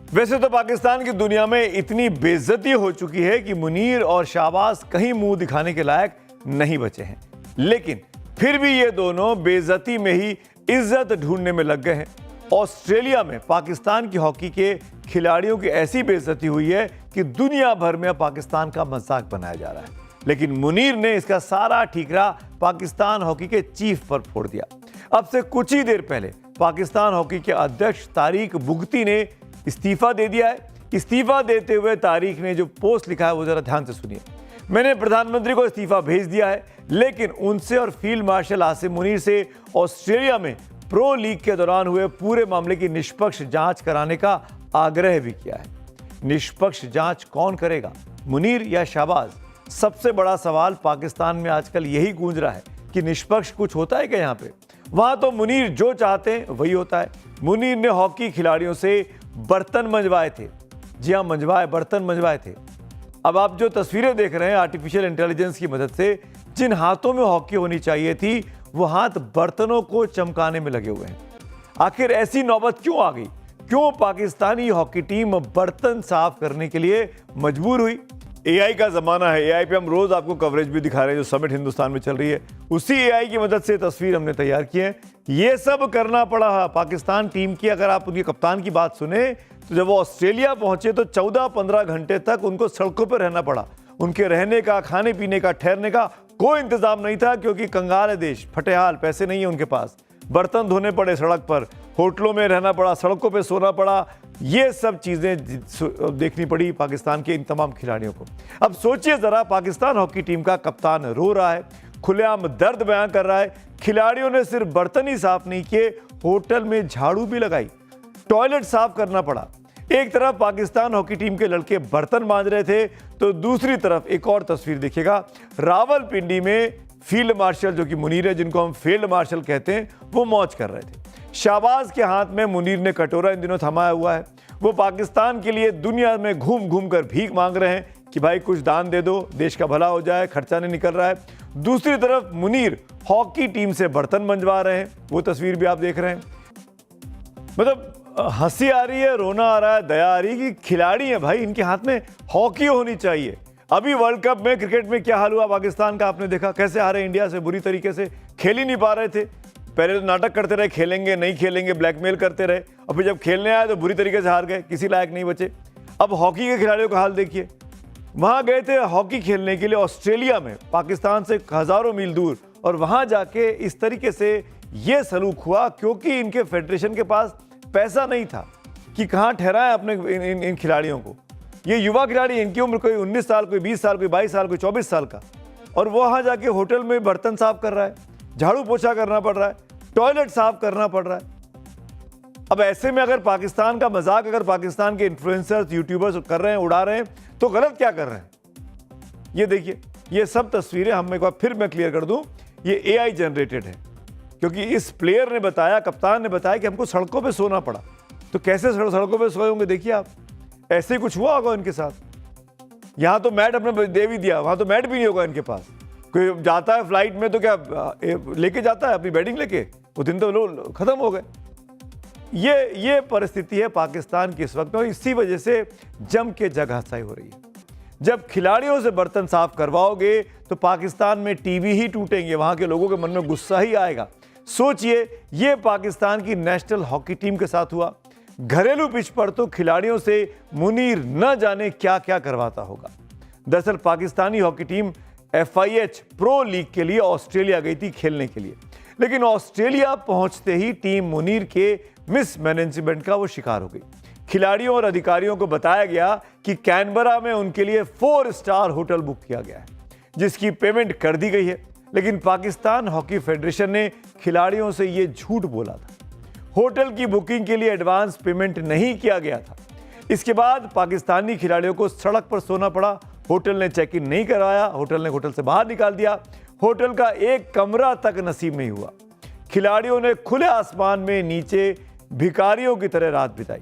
वैसे तो पाकिस्तान की दुनिया में इतनी बेइज्जती हो चुकी है कि मुनीर और शाहबाज कहीं मुंह दिखाने के लायक नहीं बचे हैं, लेकिन फिर भी ये दोनों बेइज्जती में ही इज्जत ढूंढने में लग गए हैं। ऑस्ट्रेलिया में पाकिस्तान की हॉकी के खिलाड़ियों की ऐसी बेइज्जती हुई है कि दुनिया भर में पाकिस्तान का मजाक बनाया जा रहा है, लेकिन मुनीर ने इसका सारा ठीकरा पाकिस्तान हॉकी के चीफ पर फोड़ दिया। अब से कुछ ही देर पहले पाकिस्तान हॉकी के अध्यक्ष तारिक बुगती ने इस्तीफा दे दिया है। इस्तीफा देते हुए तारिक ने जो पोस्ट लिखा है वो जरा ध्यान से सुनिए। मैंने प्रधानमंत्री को इस्तीफा भेज दिया है, लेकिन उनसे और फील्ड मार्शल आसिम मुनीर से ऑस्ट्रेलिया में प्रो लीग के दौरान हुए पूरे मामले की निष्पक्ष जांच कराने का आग्रह भी किया है। निष्पक्ष जांच कौन करेगा, मुनीर या शाहबाज? सबसे बड़ा सवाल पाकिस्तान में आजकल यही गूंज रहा है कि निष्पक्ष कुछ होता है क्या यहाँ पे? वहां तो मुनीर जो चाहते हैं वही होता है। मुनीर ने हॉकी खिलाड़ियों से बर्तन मंजवाए थे। जी हाँ, बर्तन मंजवाए थे। अब आप जो तस्वीरें देख रहे हैं आर्टिफिशियल इंटेलिजेंस की मदद से, जिन हाथों में हॉकी होनी चाहिए थी वो हाथ बर्तनों को चमकाने में लगे हुए हैं। आखिर ऐसी नौबत क्यों आ गई? क्यों पाकिस्तानी हॉकी टीम बर्तन साफ करने के लिए मजबूर हुई? एआई का जमाना है। एआई पे हम रोज आपको कवरेज भी दिखा रहे हैं जो समिट हिंदुस्तान में चल रही है। उसी एआई की मदद से तस्वीर हमने तैयार की है। ये सब करना पड़ा पाकिस्तान टीम की। अगर आप उनके कप्तान की बात सुने तो जब वो ऑस्ट्रेलिया पहुंचे तो 14-15 घंटे तक उनको सड़कों पर रहना पड़ा। उनके रहने का, खाने पीने का, ठहरने का कोई इंतजाम नहीं था, क्योंकि कंगाल है देश, फटेहाल, पैसे नहीं है उनके पास। बर्तन धोने पड़े सड़क पर, होटलों में रहना पड़ा, सड़कों पे सोना पड़ा। ये सब चीजें देखनी पड़ी पाकिस्तान के इन तमाम खिलाड़ियों को। अब सोचिए जरा, पाकिस्तान हॉकी टीम का कप्तान रो रहा है, खुलेआम दर्द बयां कर रहा है। खिलाड़ियों ने सिर्फ बर्तन ही साफ नहीं किए, होटल में झाड़ू भी लगाई, टॉयलेट साफ करना पड़ा। एक तरफ पाकिस्तान हॉकी टीम के लड़के बर्तन मांज रहे थे, तो दूसरी तरफ एक और तस्वीर देखिएगा। रावलपिंडी में फील्ड मार्शल, जो कि मुनीर है, जिनको हम फील्ड मार्शल कहते हैं, वो मौज कर रहे थे। शाहबाज के हाथ में मुनीर ने कटोरा इन दिनों थमाया हुआ है। वो पाकिस्तान के लिए दुनिया में घूम घूम कर भीख मांग रहे हैं कि भाई कुछ दान दे दो, देश का भला हो जाए, खर्चा नहीं निकल रहा है। दूसरी तरफ मुनीर हॉकी टीम से बर्तन मंजवा रहे हैं। वो तस्वीर भी आप देख रहे हैं। मतलब हंसी आ रही है, रोना आ रहा है, दया आ रही है कि खिलाड़ी है भाई, इनके हाथ में हॉकी होनी चाहिए। अभी वर्ल्ड कप में क्रिकेट में क्या हाल हुआ पाकिस्तान का, आपने देखा कैसे हारे इंडिया से, बुरी तरीके से, खेल ही नहीं पा रहे थे। पहले तो नाटक करते रहे, खेलेंगे नहीं खेलेंगे, ब्लैकमेल करते रहे, और फिर जब खेलने आए तो बुरी तरीके से हार गए, किसी लायक नहीं बचे। अब हॉकी के खिलाड़ियों का हाल देखिए। वहां गए थे हॉकी खेलने के लिए ऑस्ट्रेलिया में, पाकिस्तान से हजारों मील दूर, और वहां जाके इस तरीके से ये सलूक हुआ क्योंकि इनके फेडरेशन के पास पैसा नहीं था कि कहां ठहराएं अपने इन खिलाड़ियों को। ये युवा खिलाड़ी, इनकी उम्र कोई 19 साल, कोई 20 साल, कोई 22 साल, कोई 24 साल का, और वो वहां जाके होटल में बर्तन साफ कर रहा है, झाड़ू पोछा करना पड़ रहा है, टॉयलेट साफ करना पड़ रहा है। अब ऐसे में अगर पाकिस्तान का मजाक अगर पाकिस्तान के इन्फ्लुएंसर्स, यूट्यूबर्स कर रहे हैं, उड़ा रहे हैं, तो गलत क्या कर रहे हैं? ये देखिए, ये सब तस्वीरें हम एक बार फिर मैं क्लियर कर दूं, ये एआई जनरेटेड है, क्योंकि इस प्लेयर ने बताया, कप्तान ने बताया कि हमको सड़कों पे सोना पड़ा। तो कैसे सड़कों पे सोए होंगे देखिए आप। ऐसे ही कुछ हुआ होगा इनके साथ। यहां तो मैट अपने दे भी दिया, वहां तो मैट भी नहीं होगा इनके पास। कोई जाता है फ्लाइट में तो क्या लेके जाता है अपनी बैटिंग लेके? वो दिन तो लोग खत्म हो गए। ये परिस्थिति है पाकिस्तान की इस वक्त में, और इसी वजह से जम के जगहसाई हो रही है। जब खिलाड़ियों से बर्तन साफ करवाओगे तो पाकिस्तान में टीवी ही टूटेंगे, वहां के लोगों के मन में गुस्सा ही आएगा। सोचिए, ये पाकिस्तान की नेशनल हॉकी टीम के साथ हुआ। घरेलू पिच पर तो खिलाड़ियों से मुनीर न जाने क्या क्या करवाता होगा। दरअसल Pakistani hockey team FIH pro league के लिए ऑस्ट्रेलिया गई थी खेलने के लिए, लेकिन ऑस्ट्रेलिया पहुंचते ही टीम मुनीर के मिसमैनेजमेंट का वो शिकार हो गई। खिलाड़ियों और अधिकारियों को बताया गया कि कैनबरा में उनके लिए 4 स्टार होटल बुक किया गया है, जिसकी पेमेंट कर दी गई है, लेकिन पाकिस्तान हॉकी फेडरेशन ने खिलाड़ियों से यह झूठ बोला था। होटल की बुकिंग के लिए एडवांस पेमेंट नहीं किया गया था। इसके बाद पाकिस्तानी खिलाड़ियों को सड़क पर सोना पड़ा। होटल ने चेक इन नहीं करवाया, होटल ने होटल से बाहर निकाल दिया। होटल का एक कमरा तक नसीब नहीं हुआ। खिलाड़ियों ने खुले आसमान में नीचे भिखारियों की तरह रात बिताई।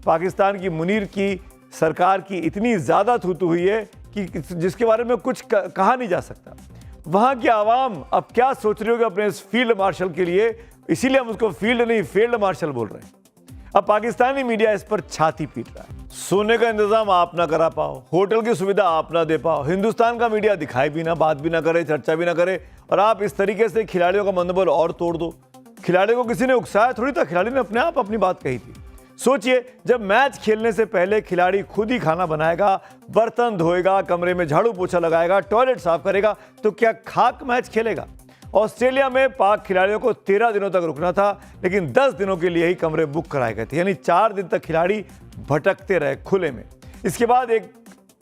पाकिस्तान की मुनीर की सरकार की इतनी ज्यादा थूथू हुई है कि जिसके बारे में कुछ कहा नहीं जा सकता। वहां की आवाम अब क्या सोच रही होगी अपने इस फील्ड मार्शल के लिए, इसीलिए हम उसको फील्ड नहीं फील्ड मार्शल बोल रहे हैं। अब पाकिस्तानी मीडिया इस पर छाती पीट रहा है। सोने का इंतजाम आप ना करा पाओ, होटल की सुविधा आप ना दे पाओ, हिंदुस्तान का मीडिया दिखाई भी ना, बात भी ना करे, चर्चा भी ना करे, और आप इस तरीके से खिलाड़ियों का मनोबल और तोड़ दो। खिलाड़ियों को किसी ने उकसाया थोड़ी था, खिलाड़ी ने अपने आप अपनी बात कही थी। सोचिए, जब मैच खेलने से पहले खिलाड़ी खुद ही खाना बनाएगा, बर्तन धोएगा, कमरे में झाड़ू पोछा लगाएगा, टॉयलेट साफ करेगा, तो क्या खाक मैच खेलेगा? ऑस्ट्रेलिया में पाक खिलाड़ियों को 13 दिनों तक रुकना था, लेकिन 10 दिनों के लिए ही कमरे बुक कराए गए थे, यानी 4 दिन तक खिलाड़ी भटकते रहे खुले में। इसके बाद एक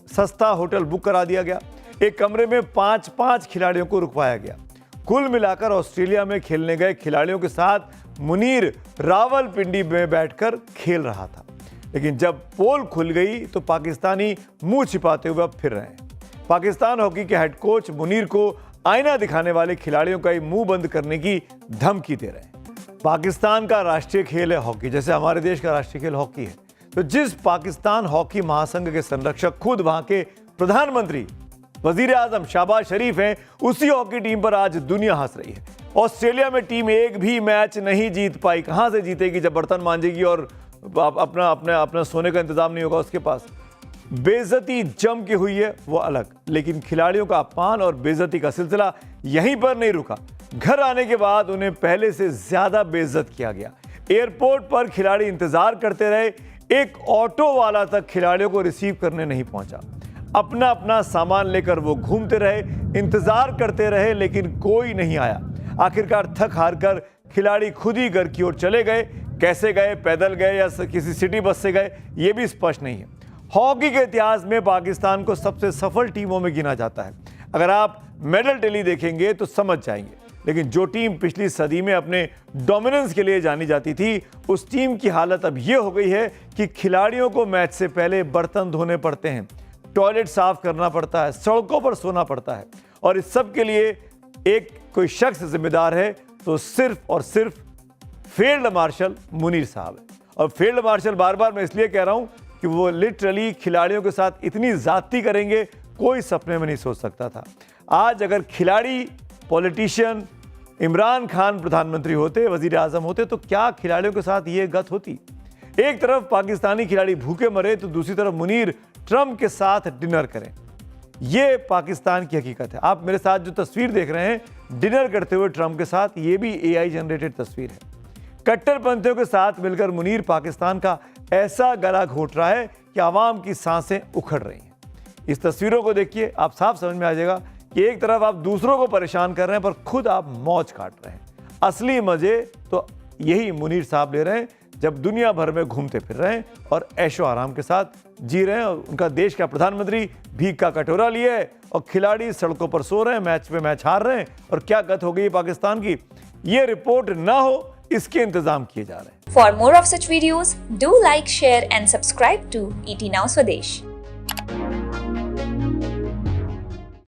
सस्ता होटल बुक करा दिया गया, एक कमरे में 5-5 खिलाड़ियों को रुकवाया गया। कुल मिलाकर ऑस्ट्रेलिया में खेलने गए खिलाड़ियों के साथ मुनीर रावलपिंडी में बैठकर खेल रहा था, लेकिन जब पोल खुल गई तो पाकिस्तानी मुंह छिपाते हुए अब फिर रहे हैं। पाकिस्तान हॉकी के हेड कोच मुनीर को आईना दिखाने वाले खिलाड़ियों का ही मुंह बंद करने की धमकी दे रहे हैं। पाकिस्तान का राष्ट्रीय खेल है हॉकी, जैसे हमारे देश का राष्ट्रीय खेल हॉकी है। तो जिस पाकिस्तान हॉकी महासंघ के संरक्षक खुद वहां के प्रधानमंत्री वजीर आजम शहबाज शरीफ हैं, उसी हॉकी टीम पर आज दुनिया हंस रही है। ऑस्ट्रेलिया में टीम एक भी मैच नहीं जीत पाई। कहां से जीतेगी जब बर्तन मांजेगी और अपना सोने का इंतजाम नहीं होगा उसके पास। बेइज्जती जम के हुई है वो अलग, लेकिन खिलाड़ियों का अपमान और बेइज्जती का सिलसिला यहीं पर नहीं रुका। घर आने के बाद उन्हें पहले से ज्यादा बेइज्जत किया गया। एयरपोर्ट पर खिलाड़ी इंतजार करते रहे, एक ऑटो वाला तक खिलाड़ियों को रिसीव करने नहीं पहुंचा। अपना अपना सामान लेकर वो घूमते रहे, इंतजार करते रहे, लेकिन कोई नहीं आया। आखिरकार थक हार कर खिलाड़ी खुद ही घर की ओर चले गए। कैसे गए, पैदल गए या किसी सिटी बस से गए, ये भी स्पष्ट नहीं है। हॉकी के इतिहास में पाकिस्तान को सबसे सफल टीमों में गिना जाता है। अगर आप मेडल टैली देखेंगे तो समझ जाएंगे। लेकिन जो टीम पिछली सदी में अपने डोमिनेंस के लिए जानी जाती थी, उस टीम की हालत अब यह हो गई है कि खिलाड़ियों को मैच से पहले बर्तन धोने पड़ते हैं, टॉयलेट साफ करना पड़ता है, सड़कों पर सोना पड़ता है। और इस सब के लिए एक कोई शख्स जिम्मेदार है तो सिर्फ और सिर्फ फील्ड मार्शल मुनीर साहब है। और फील्ड मार्शल बार बार मैं इसलिए कह रहा हूं कि वो लिटरली खिलाड़ियों के साथ इतनी ज्यादती करेंगे, कोई सपने में नहीं सोच सकता था। आज अगर खिलाड़ी पॉलिटिशियन इमरान खान प्रधानमंत्री होते, वजीर आजम होते, तो क्या खिलाड़ियों के साथ ये गत होती? एक तरफ पाकिस्तानी खिलाड़ी भूखे मरे तो दूसरी तरफ मुनीर ट्रंप के साथ डिनर करें। ये पाकिस्तान की हकीकत है। आप मेरे साथ जो तस्वीर देख रहे हैं डिनर करते हुए ट्रंप के साथ, ये भी एआई जनरेटेड तस्वीर है। कट्टरपंथियों के साथ मिलकर मुनीर पाकिस्तान का ऐसा गला घोट रहा है कि आवाम की सांसें उखड़ रही हैं। इस तस्वीरों को देखिए, आप साफ समझ में आ जाएगा कि एक तरफ आप दूसरों को परेशान कर रहे हैं, पर खुद आप मौज काट रहे हैं। असली मजे तो यही मुनीर साहब ले रहे हैं, जब दुनिया भर में घूमते फिर रहे हैं और ऐशो आराम के साथ जी रहे हैं। और उनका देश का प्रधानमंत्री भीख का कटोरा लिए है और खिलाड़ी सड़कों पर सो रहे हैं, मैच पे मैच हार रहे हैं। और क्या गत हो गई पाकिस्तान की, ये रिपोर्ट ना हो, इसके इंतजाम किए जा रहे हैं। For more of such videos, do like, share and subscribe to ET Now Swadesh.